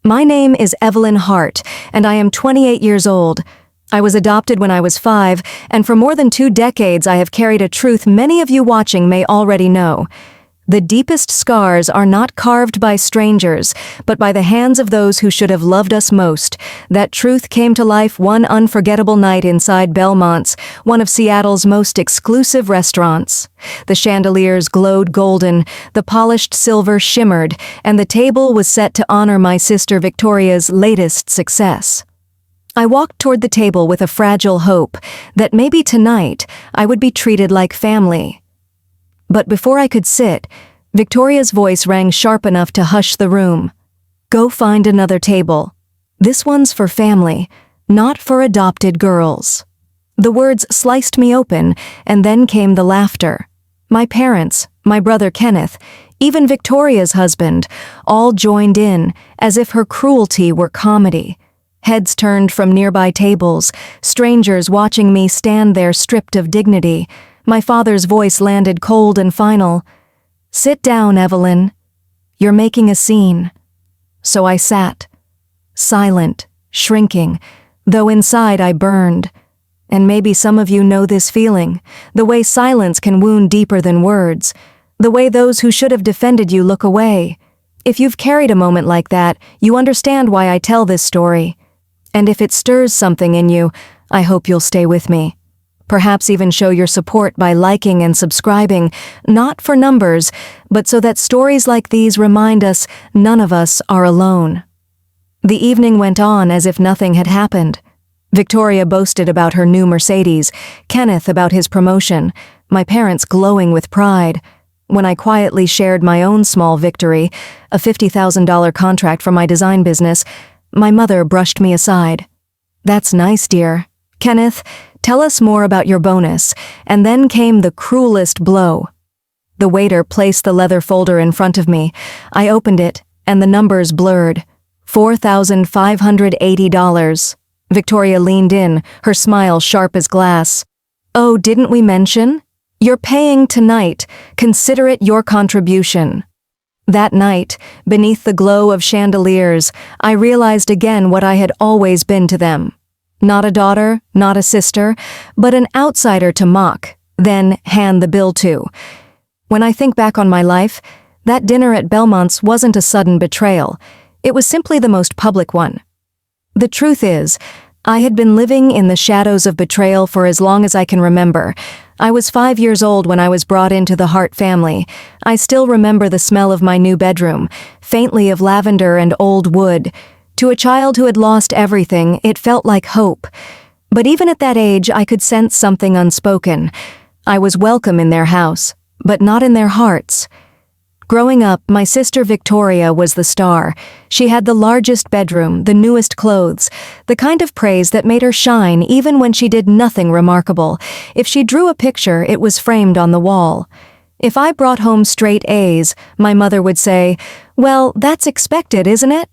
My name is Evelyn Hart, and I am 28 years old. I was adopted when I was 5, and for more than 2 decades I have carried a truth many of you watching may already know. The deepest scars are not carved by strangers, but by the hands of those who should have loved us most. That truth came to life one unforgettable night inside Belmont's, one of Seattle's most exclusive restaurants. The chandeliers glowed golden, the polished silver shimmered, and the table was set to honor my sister Victoria's latest success. I walked toward the table with a fragile hope that maybe tonight I would be treated like family. But before I could sit, Victoria's voice rang sharp enough to hush the room. "Go find another table. This one's for family, not for adopted girls." The words sliced me open, and then came the laughter. My parents, my brother Kenneth, even Victoria's husband, all joined in, as if her cruelty were comedy. Heads turned from nearby tables, strangers watching me stand there stripped of dignity. My father's voice landed cold and final. "Sit down, Evelyn. You're making a scene." So I sat, silent, shrinking, though inside I burned. And maybe some of you know this feeling, the way silence can wound deeper than words, the way those who should have defended you look away. If you've carried a moment like that, you understand why I tell this story. And if it stirs something in you, I hope you'll stay with me. Perhaps even show your support by liking and subscribing, not for numbers, but so that stories like these remind us none of us are alone. The evening went on as if nothing had happened. Victoria boasted about her new Mercedes, Kenneth about his promotion, my parents glowing with pride. When I quietly shared my own small victory, a $50,000 contract for my design business, my mother brushed me aside. "That's nice, dear. Kenneth, tell us more about your bonus." And then came the cruelest blow. The waiter placed the leather folder in front of me. I opened it, and the numbers blurred. $4,580. Victoria leaned in, her smile sharp as glass. "Oh, didn't we mention? You're paying tonight. Consider it your contribution." That night, beneath the glow of chandeliers, I realized again what I had always been to them. Not a daughter, not a sister, but an outsider to mock, then hand the bill to. When I think back on my life, that dinner at Belmont's wasn't a sudden betrayal. It was simply the most public one. The truth is, I had been living in the shadows of betrayal for as long as I can remember. I was 5 years old when I was brought into the Hart family. I still remember the smell of my new bedroom, faintly of lavender and old wood. To a child who had lost everything, it felt like hope. But even at that age, I could sense something unspoken. I was welcome in their house, but not in their hearts. Growing up, my sister Victoria was the star. She had the largest bedroom, the newest clothes, the kind of praise that made her shine even when she did nothing remarkable. If she drew a picture, it was framed on the wall. If I brought home straight A's, my mother would say, "Well, that's expected, isn't it?"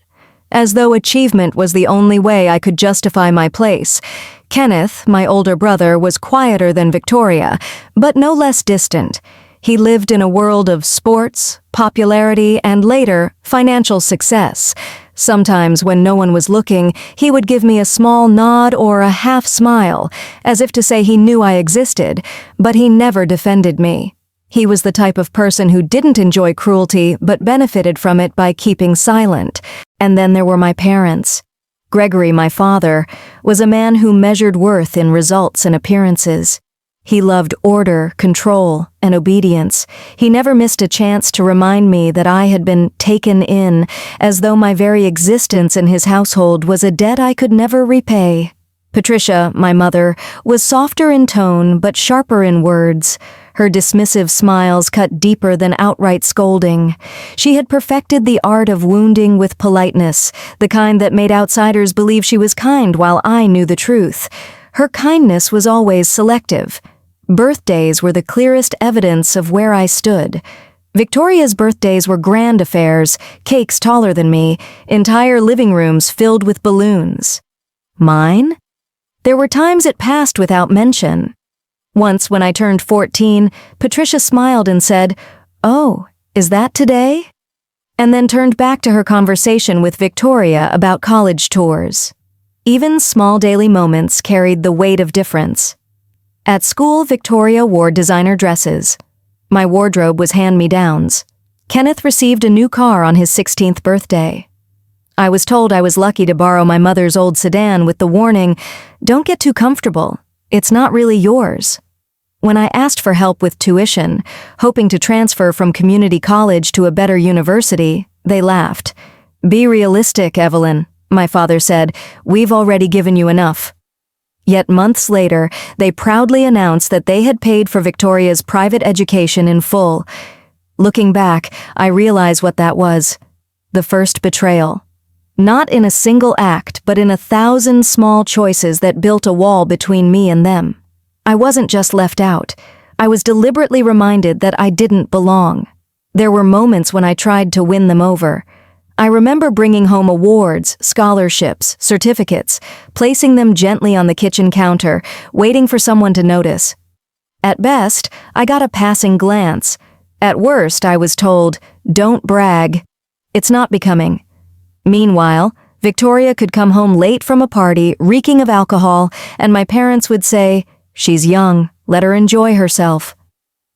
As though achievement was the only way I could justify my place. Kenneth, my older brother, was quieter than Victoria, but no less distant. He lived in a world of sports, popularity, and later, financial success. Sometimes, when no one was looking, he would give me a small nod or a half smile, as if to say he knew I existed, but he never defended me. He was the type of person who didn't enjoy cruelty but benefited from it by keeping silent. And then there were my parents. Gregory, my father, was a man who measured worth in results and appearances. He loved order, control, and obedience. He never missed a chance to remind me that I had been taken in, as though my very existence in his household was a debt I could never repay. Patricia, my mother, was softer in tone but sharper in words. Her dismissive smiles cut deeper than outright scolding. She had perfected the art of wounding with politeness, the kind that made outsiders believe she was kind while I knew the truth. Her kindness was always selective. Birthdays were the clearest evidence of where I stood. Victoria's birthdays were grand affairs, cakes taller than me, entire living rooms filled with balloons. Mine? There were times it passed without mention. Once, when I turned 14, Patricia smiled and said, "Oh, is that today?" and then turned back to her conversation with Victoria about college tours. Even small daily moments carried the weight of difference. At school, Victoria wore designer dresses. My wardrobe was hand-me-downs. Kenneth received a new car on his 16th birthday. I was told I was lucky to borrow my mother's old sedan with the warning, "Don't get too comfortable. It's not really yours." When I asked for help with tuition, hoping to transfer from community college to a better university, they laughed. "Be realistic, Evelyn," my father said. "We've already given you enough." Yet months later, they proudly announced that they had paid for Victoria's private education in full. Looking back, I realize what that was. The first betrayal. Not in a single act, but in 1,000 small choices that built a wall between me and them. I wasn't just left out. I was deliberately reminded that I didn't belong. There were moments when I tried to win them over. I remember bringing home awards, scholarships, certificates, placing them gently on the kitchen counter, waiting for someone to notice. At best, I got a passing glance. At worst, I was told, "Don't brag. It's not becoming." Meanwhile, Victoria could come home late from a party, reeking of alcohol, and my parents would say, "She's young, let her enjoy herself."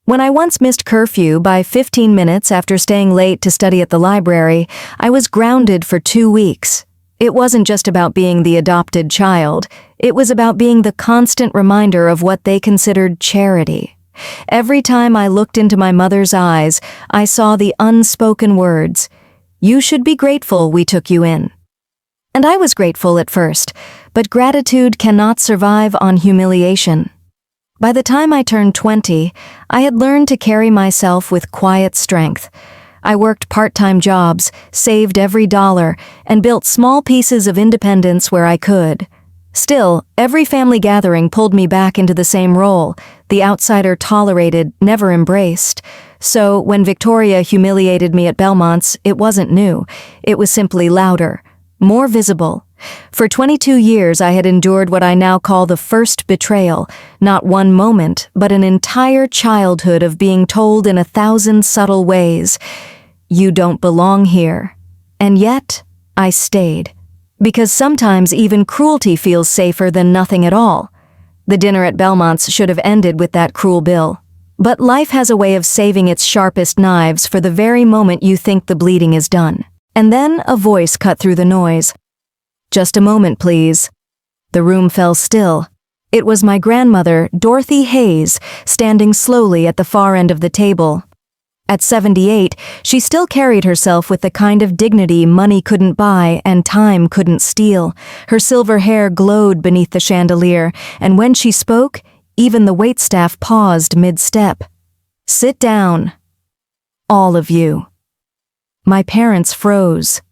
When I once missed curfew by 15 minutes after staying late to study at the library, I was grounded for 2 weeks. It wasn't just about being the adopted child, it was about being the constant reminder of what they considered charity. Every time I looked into my mother's eyes, I saw the unspoken words, "You should be grateful we took you in." And I was grateful at first, but gratitude cannot survive on humiliation. By the time I turned 20, I had learned to carry myself with quiet strength. I worked part-time jobs, saved every dollar, and built small pieces of independence where I could. Still, every family gathering pulled me back into the same role, the outsider tolerated, never embraced. So, when Victoria humiliated me at Belmont's, it wasn't new. It was simply louder, more visible. For 22 years I had endured what I now call the first betrayal, not one moment, but an entire childhood of being told in 1,000 subtle ways, "You don't belong here." And yet, I stayed. Because sometimes even cruelty feels safer than nothing at all. The dinner at Belmont's should have ended with that cruel bill. But life has a way of saving its sharpest knives for the very moment you think the bleeding is done. And then a voice cut through the noise. "Just a moment, please." The room fell still. It was my grandmother, Dorothy Hayes, standing slowly at the far end of the table. At 78, she still carried herself with the kind of dignity money couldn't buy and time couldn't steal. Her silver hair glowed beneath the chandelier, and when she spoke, even the waitstaff paused mid-step. "Sit down. All of you." My parents froze.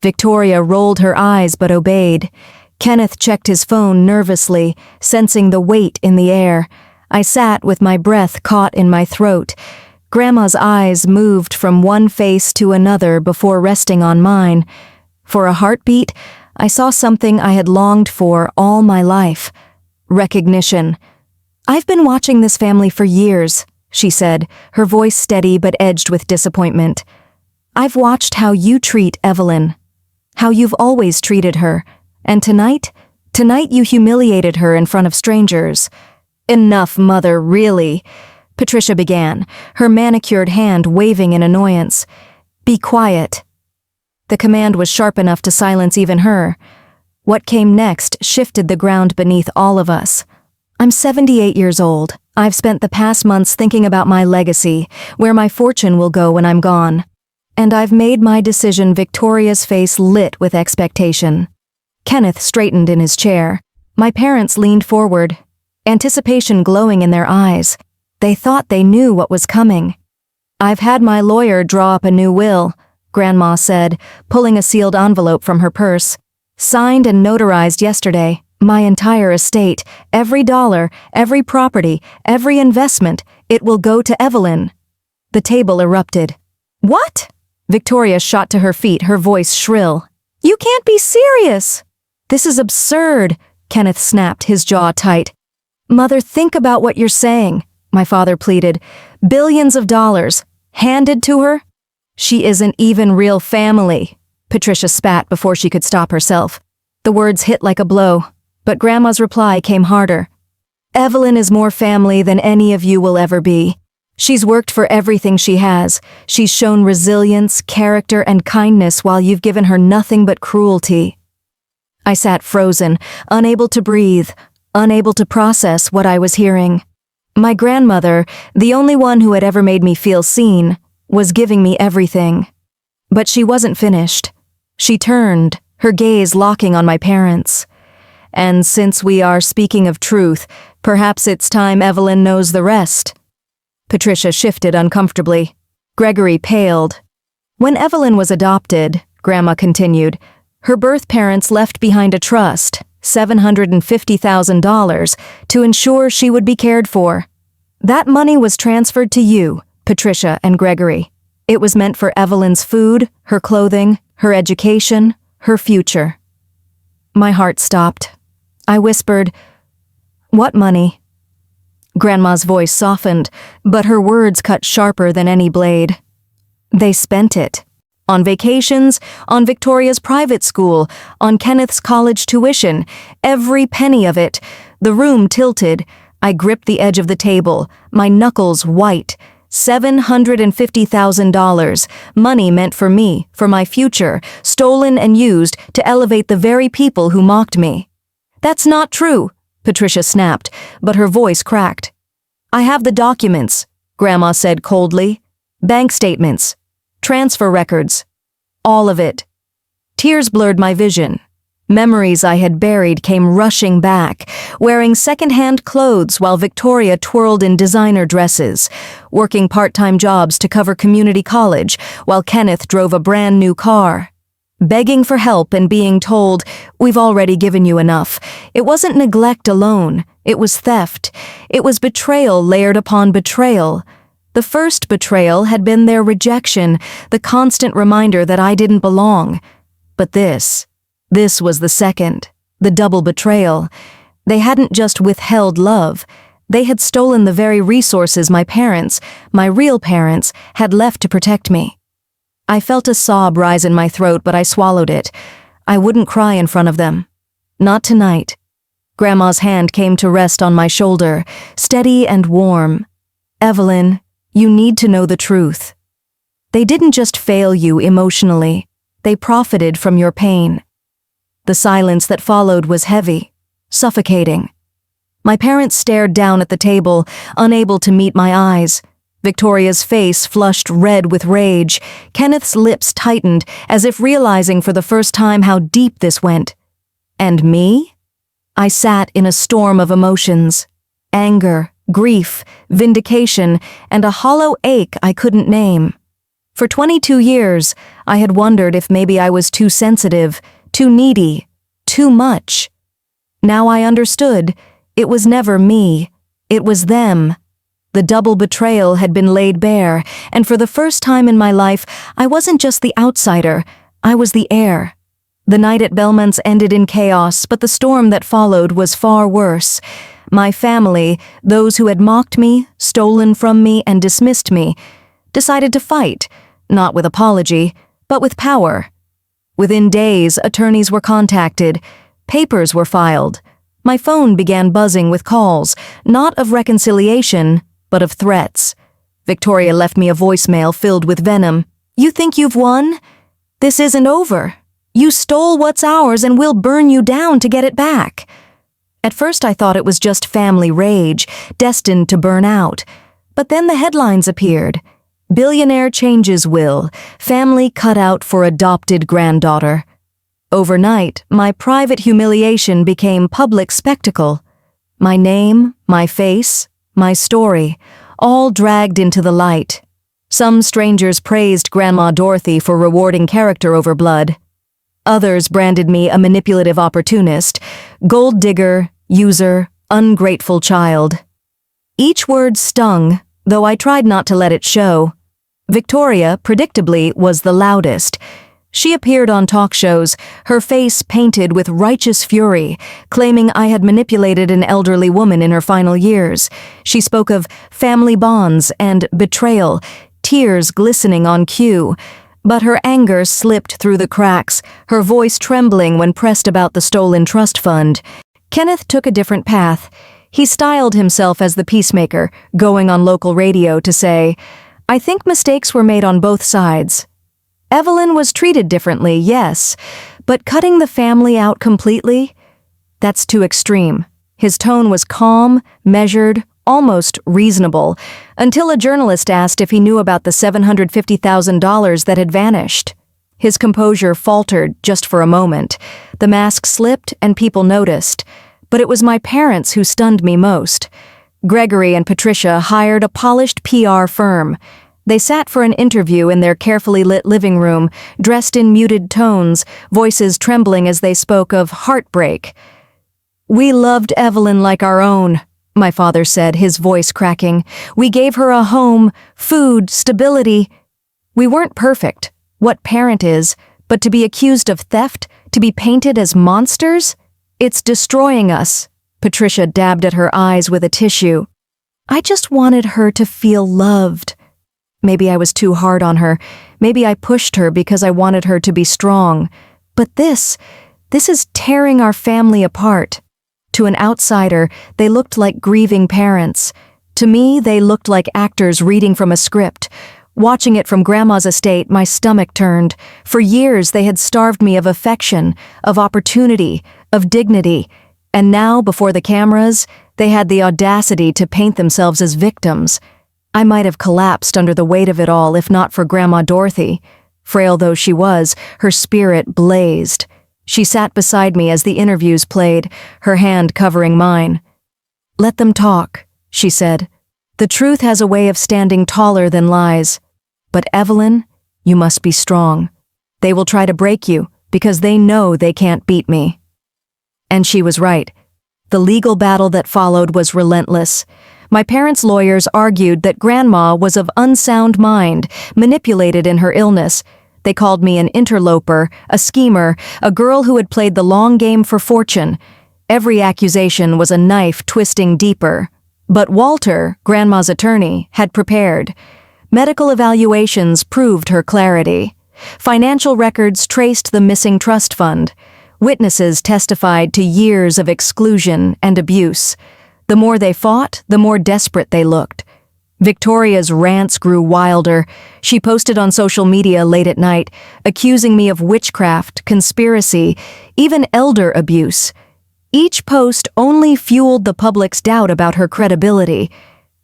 Victoria rolled her eyes but obeyed. Kenneth checked his phone nervously, sensing the weight in the air. I sat with my breath caught in my throat. Grandma's eyes moved from one face to another before resting on mine. For a heartbeat, I saw something I had longed for all my life. Recognition. "I've been watching this family for years," she said, her voice steady but edged with disappointment. "I've watched how you treat Evelyn. How you've always treated her. And tonight you humiliated her in front of strangers." "Enough, Mother, really," Patricia began, her manicured hand waving in annoyance. "Be quiet." The command was sharp enough to silence even her. What came next shifted the ground beneath all of us. I'm 78 years old. I've spent the past months thinking about my legacy, where my fortune will go when I'm gone. And I've made my decision. Victoria's face lit with expectation. Kenneth straightened in his chair. My parents leaned forward, anticipation glowing in their eyes. They thought they knew what was coming. "I've had my lawyer draw up a new will," Grandma said, pulling a sealed envelope from her purse. "Signed and notarized yesterday. My entire estate, every dollar, every property, every investment, it will go to Evelyn." The table erupted. "What?" Victoria shot to her feet, her voice shrill. "You can't be serious!" "This is absurd," Kenneth snapped, his jaw tight. "Mother, think about what you're saying," my father pleaded. "Billions of dollars, handed to her?" She isn't even real family, Patricia spat before she could stop herself. The words hit like a blow, but Grandma's reply came harder. Evelyn is more family than any of you will ever be. She's worked for everything she has. She's shown resilience, character, and kindness while you've given her nothing but cruelty. I sat frozen, unable to breathe, unable to process what I was hearing. My grandmother, the only one who had ever made me feel seen, was giving me everything. But she wasn't finished. She turned, her gaze locking on my parents. And since we are speaking of truth, perhaps it's time Evelyn knows the rest. Patricia shifted uncomfortably. Gregory paled. When Evelyn was adopted, Grandma continued, her birth parents left behind a trust, $750,000, to ensure she would be cared for. That money was transferred to you, Patricia and Gregory. It was meant for Evelyn's food, her clothing, her education, her future. My heart stopped. I whispered, "What money?" Grandma's voice softened, but her words cut sharper than any blade. They spent it. On vacations, on Victoria's private school, on Kenneth's college tuition, every penny of it. The room tilted. I gripped the edge of the table, my knuckles white. $750,000, money meant for me, for my future, stolen and used to elevate the very people who mocked me. That's not true, Patricia snapped, but her voice cracked. I have the documents, Grandma said coldly. Bank statements, transfer records, all of it. Tears blurred my vision. Memories I had buried came rushing back, wearing second-hand clothes while Victoria twirled in designer dresses, working part-time jobs to cover community college while Kenneth drove a brand new car. Begging for help and being told, "We've already given you enough." It wasn't neglect alone, it was theft. It was betrayal layered upon betrayal. The first betrayal had been their rejection, the constant reminder that I didn't belong. But this was the second, the double betrayal. They hadn't just withheld love, they had stolen the very resources my parents, my real parents, had left to protect me. I felt a sob rise in my throat, but I swallowed it. I wouldn't cry in front of them. Not tonight. Grandma's hand came to rest on my shoulder, steady and warm. Evelyn, you need to know the truth. They didn't just fail you emotionally. They profited from your pain. The silence that followed was heavy, suffocating. My parents stared down at the table, unable to meet my eyes. Victoria's face flushed red with rage. Kenneth's lips tightened, as if realizing for the first time how deep this went. And me? I sat in a storm of emotions. Anger, grief, vindication, and a hollow ache I couldn't name. For 22 years, I had wondered if maybe I was too sensitive, too needy, too much. Now I understood. It was never me. It was them. The double betrayal had been laid bare, and for the first time in my life, I wasn't just the outsider, I was the heir. The night at Bellman's ended in chaos, but the storm that followed was far worse. My family, those who had mocked me, stolen from me, and dismissed me, decided to fight, not with apology, but with power. Within days, attorneys were contacted, papers were filed. My phone began buzzing with calls, not of reconciliation, but of threats. Victoria left me a voicemail filled with venom. You think you've won? This isn't over. You stole what's ours and we'll burn you down to get it back. At first I thought it was just family rage, destined to burn out. But then the headlines appeared. Billionaire changes will, family cut out for adopted granddaughter. Overnight, my private humiliation became public spectacle. My name, my face, my story, all dragged into the light. Some strangers praised Grandma Dorothy for rewarding character over blood. Others branded me a manipulative opportunist, gold digger, user, ungrateful child. Each word stung, though I tried not to let it show. Victoria, predictably, was the loudest. She appeared on talk shows, her face painted with righteous fury, claiming I had manipulated an elderly woman in her final years. She spoke of family bonds and betrayal, tears glistening on cue. But her anger slipped through the cracks, her voice trembling when pressed about the stolen trust fund. Kenneth took a different path. He styled himself as the peacemaker, going on local radio to say, "I think mistakes were made on both sides." Evelyn was treated differently, yes, but cutting the family out completely? That's too extreme. His tone was calm, measured, almost reasonable, until a journalist asked if he knew about the $750,000 that had vanished. His composure faltered just for a moment. The mask slipped and people noticed. But it was my parents who stunned me most. Gregory and Patricia hired a polished PR firm. They sat for an interview in their carefully lit living room, dressed in muted tones, voices trembling as they spoke of heartbreak. "We loved Evelyn like our own," my father said, his voice cracking. "We gave her a home, food, stability. We weren't perfect, what parent is, but to be accused of theft, to be painted as monsters? It's destroying us." Patricia dabbed at her eyes with a tissue. "I just wanted her to feel loved." Maybe I was too hard on her. Maybe I pushed her because I wanted her to be strong. But this is tearing our family apart. To an outsider, they looked like grieving parents. To me, they looked like actors reading from a script. Watching it from Grandma's estate, my stomach turned. For years, they had starved me of affection, of opportunity, of dignity. And now, before the cameras, they had the audacity to paint themselves as victims. I might have collapsed under the weight of it all if not for Grandma Dorothy. Frail though she was, her spirit blazed. She sat beside me as the interviews played, her hand covering mine. "Let them talk," she said. "The truth has a way of standing taller than lies. But Evelyn, you must be strong. They will try to break you because they know they can't beat me." And she was right. The legal battle that followed was relentless. My parents' lawyers argued that Grandma was of unsound mind, manipulated in her illness. They called me an interloper, a schemer, a girl who had played the long game for fortune. Every accusation was a knife twisting deeper. But Walter, Grandma's attorney, had prepared. Medical evaluations proved her clarity. Financial records traced the missing trust fund. Witnesses testified to years of exclusion and abuse. The more they fought, the more desperate they looked. Victoria's rants grew wilder. She posted on social media late at night, accusing me of witchcraft, conspiracy, even elder abuse. Each post only fueled the public's doubt about her credibility.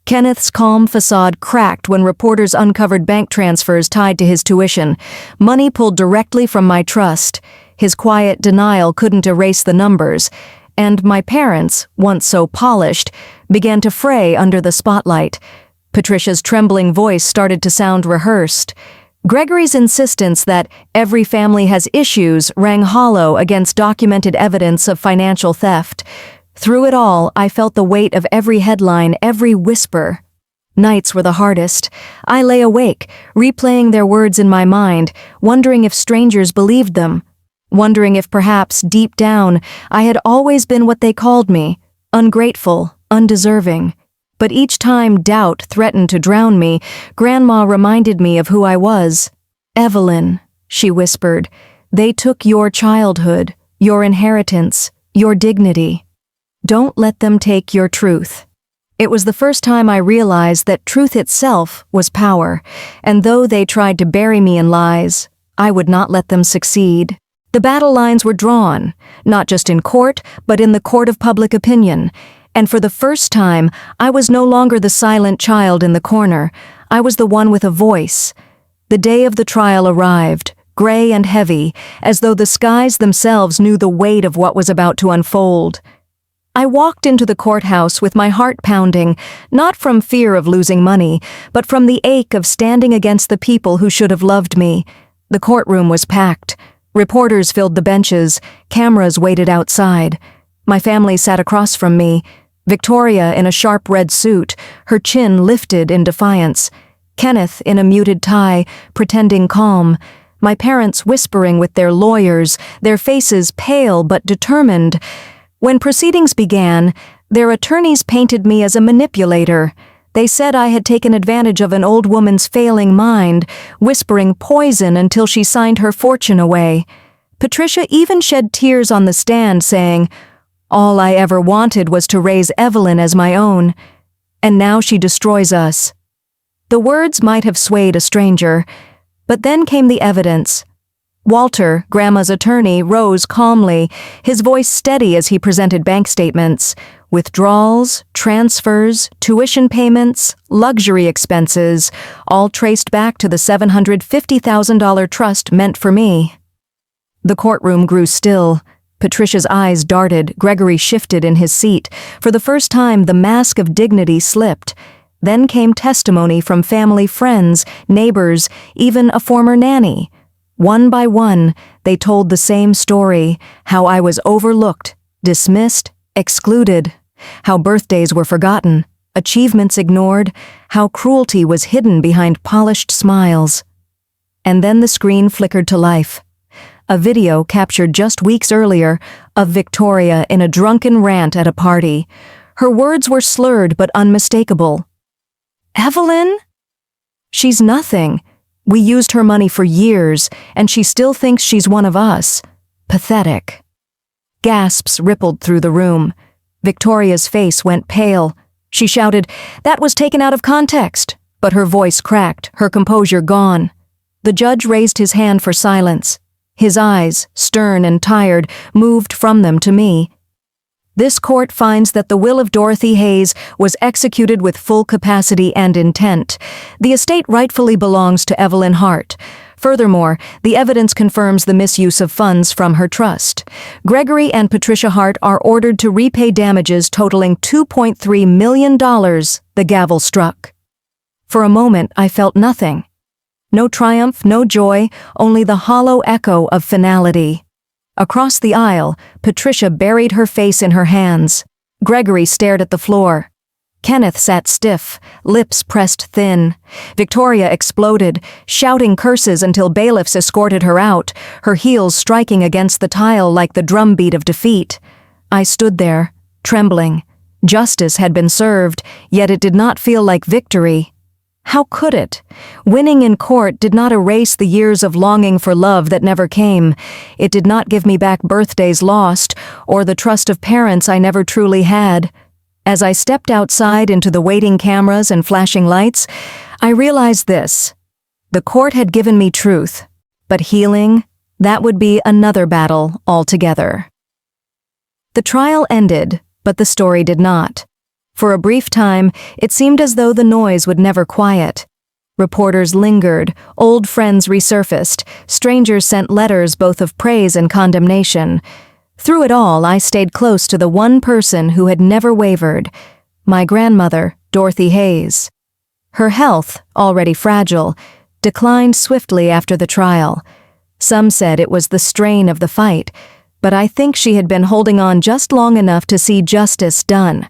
Kenneth's calm facade cracked when reporters uncovered bank transfers tied to his tuition, money pulled directly from my trust. His quiet denial couldn't erase the numbers. And my parents, once so polished, began to fray under the spotlight. Patricia's trembling voice started to sound rehearsed. Gregory's insistence that every family has issues rang hollow against documented evidence of financial theft. Through it all, I felt the weight of every headline, every whisper. Nights were the hardest. I lay awake, replaying their words in my mind, wondering if strangers believed them. Wondering if perhaps, deep down, I had always been what they called me, ungrateful, undeserving. But each time doubt threatened to drown me, Grandma reminded me of who I was. "Evelyn," she whispered, "they took your childhood, your inheritance, your dignity. Don't let them take your truth." It was the first time I realized that truth itself was power, and though they tried to bury me in lies, I would not let them succeed. The battle lines were drawn, not just in court, but in the court of public opinion. And for the first time, I was no longer the silent child in the corner. I was the one with a voice. The day of the trial arrived, gray and heavy, as though the skies themselves knew the weight of what was about to unfold. I walked into the courthouse with my heart pounding, not from fear of losing money, but from the ache of standing against the people who should have loved me. The courtroom was packed. Reporters filled the benches, cameras waited outside. My family sat across from me, Victoria in a sharp red suit, her chin lifted in defiance, Kenneth in a muted tie, pretending calm, my parents whispering with their lawyers, their faces pale but determined. When proceedings began, their attorneys painted me as a manipulator. They said I had taken advantage of an old woman's failing mind, whispering poison until she signed her fortune away. Patricia even shed tears on the stand, saying, "All I ever wanted was to raise Evelyn as my own, and now she destroys us." The words might have swayed a stranger, but then came the evidence. Walter, Grandma's attorney, rose calmly, his voice steady as he presented bank statements. Withdrawals, transfers, tuition payments, luxury expenses, all traced back to the $750,000 trust meant for me. The courtroom grew still. Patricia's eyes darted, Gregory shifted in his seat. For the first time, the mask of dignity slipped. Then came testimony from family friends, neighbors, even a former nanny. One by one, they told the same story, how I was overlooked, dismissed, excluded, how birthdays were forgotten, achievements ignored, how cruelty was hidden behind polished smiles. And then the screen flickered to life. A video captured just weeks earlier of Victoria in a drunken rant at a party. Her words were slurred but unmistakable. "Evelyn? She's nothing. We used her money for years, and she still thinks she's one of us. Pathetic." Gasps rippled through the room. Victoria's face went pale. She shouted, "That was taken out of context," but her voice cracked, her composure gone. The judge raised his hand for silence. His eyes, stern and tired, moved from them to me. "This court finds that the will of Dorothy Hayes was executed with full capacity and intent. The estate rightfully belongs to Evelyn Hart. Furthermore, the evidence confirms the misuse of funds from her trust. Gregory and Patricia Hart are ordered to repay damages totaling $2.3 million," the gavel struck. For a moment, I felt nothing. No triumph, no joy, only the hollow echo of finality. Across the aisle, Patricia buried her face in her hands. Gregory stared at the floor. Kenneth sat stiff, lips pressed thin. Victoria exploded, shouting curses until bailiffs escorted her out, her heels striking against the tile like the drumbeat of defeat. I stood there, trembling. Justice had been served, yet it did not feel like victory. How could it? Winning in court did not erase the years of longing for love that never came. It did not give me back birthdays lost, or the trust of parents I never truly had. As I stepped outside into the waiting cameras and flashing lights, I realized this. The court had given me truth, but healing, that would be another battle altogether. The trial ended, but the story did not. For a brief time, it seemed as though the noise would never quiet. Reporters lingered, old friends resurfaced, strangers sent letters both of praise and condemnation. Through it all, I stayed close to the one person who had never wavered, my grandmother, Dorothy Hayes. Her health, already fragile, declined swiftly after the trial. Some said it was the strain of the fight, but I think she had been holding on just long enough to see justice done.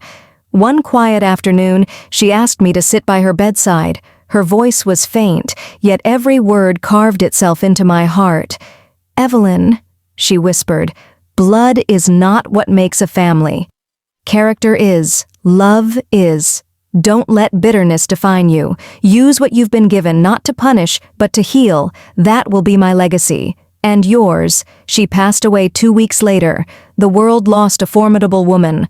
One quiet afternoon, she asked me to sit by her bedside. Her voice was faint, yet every word carved itself into my heart. "Evelyn," she whispered, "blood is not what makes a family. Character is, love is. Don't let bitterness define you. Use what you've been given not to punish, but to heal. That will be my legacy. And yours." She passed away 2 weeks later. The world lost a formidable woman.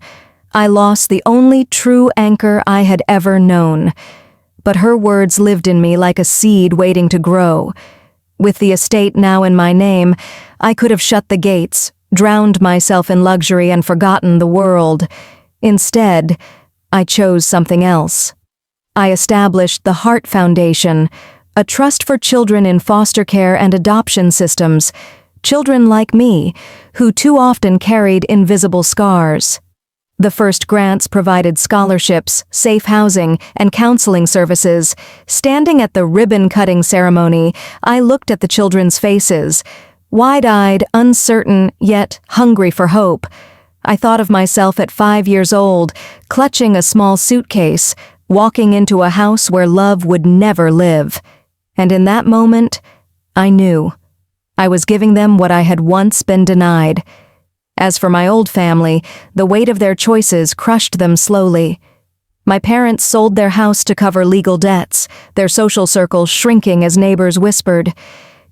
I lost the only true anchor I had ever known. But her words lived in me like a seed waiting to grow. With the estate now in my name, I could have shut the gates, drowned myself in luxury and forgotten the world. Instead, I chose something else. I established the Hart Foundation, a trust for children in foster care and adoption systems, children like me, who too often carried invisible scars. The first grants provided scholarships, safe housing, and counseling services. Standing at the ribbon-cutting ceremony, I looked at the children's faces, wide-eyed, uncertain, yet hungry for hope. I thought of myself at 5 years old, clutching a small suitcase, walking into a house where love would never live. And in that moment, I knew. I was giving them what I had once been denied. As for my old family, the weight of their choices crushed them slowly. My parents sold their house to cover legal debts, their social circle shrinking as neighbors whispered.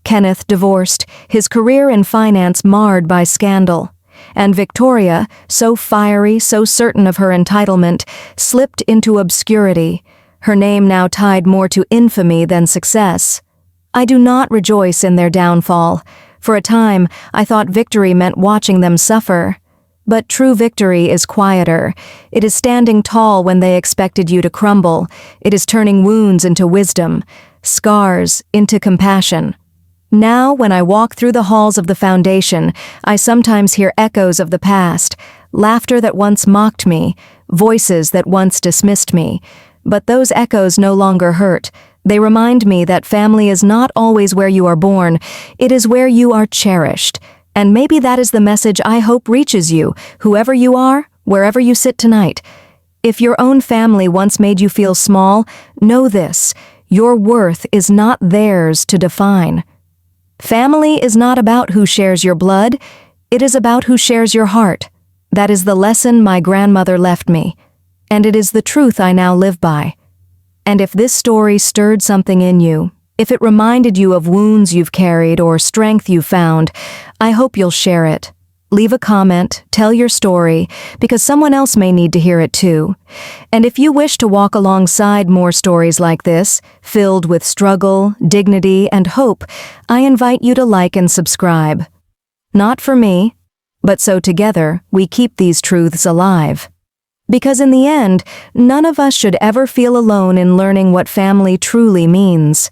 Kenneth divorced, his career in finance marred by scandal. And Victoria, so fiery, so certain of her entitlement, slipped into obscurity, her name now tied more to infamy than success. I do not rejoice in their downfall. For a time, I thought victory meant watching them suffer. But true victory is quieter. It is standing tall when they expected you to crumble. It is turning wounds into wisdom, scars into compassion. Now, when I walk through the halls of the foundation, I sometimes hear echoes of the past, laughter that once mocked me, voices that once dismissed me. But those echoes no longer hurt. They remind me that family is not always where you are born, it is where you are cherished. And maybe that is the message I hope reaches you, whoever you are, wherever you sit tonight. If your own family once made you feel small, know this: your worth is not theirs to define. Family is not about who shares your blood, it is about who shares your heart. That is the lesson my grandmother left me, and it is the truth I now live by. And if this story stirred something in you, if it reminded you of wounds you've carried or strength you've found, I hope you'll share it. Leave a comment, tell your story, because someone else may need to hear it too. And if you wish to walk alongside more stories like this, filled with struggle, dignity, and hope, I invite you to like and subscribe. Not for me, but so together we keep these truths alive. Because in the end, none of us should ever feel alone in learning what family truly means.